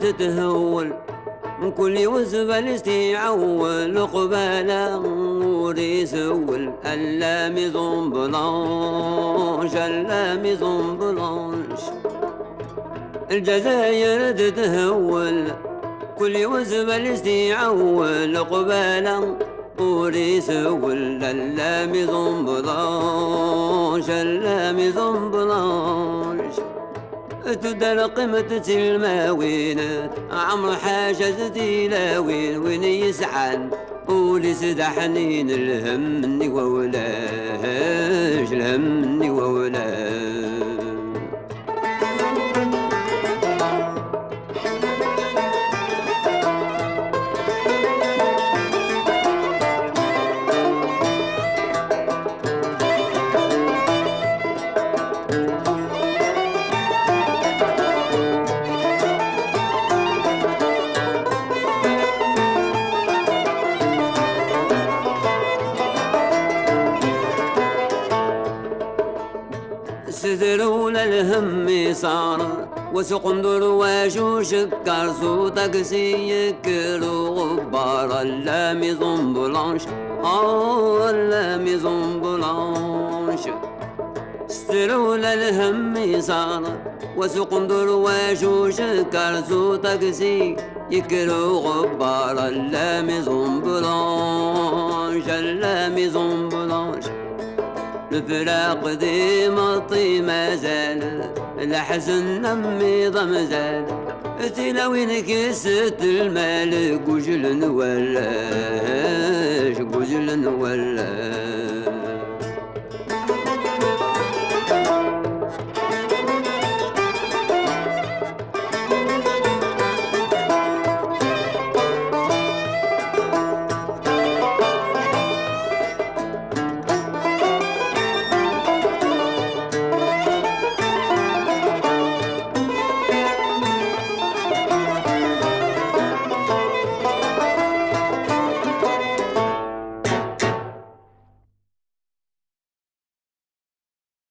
تتهول كل وزبل استيعول قبالا وريسول اللاميزون بلانش اللاميزون بلانش الجزائر تتهول كل وزبل استيعول قبالا وريسول اللاميزون بلانش اللاميزون بلانش تدار قيمة الماوين عمر حاجة تلاوين وين يسعن ولسد حنين الهم مني وولاش الهم مني وولاش سدرون الهم صار وسقندر واشو شكر صوتك سيكلو غبار اللاميزون بلانش اللاميزون بلانش سدرون الهم صار وسقندر واشو شكر صوتك سيكلو غبار اللاميزون بلانش اللاميزون بلانش الفراق ذي مطي ما زال الحزن نمي ضمزال تلاوين كست المال قجل ولاش قجل ولاش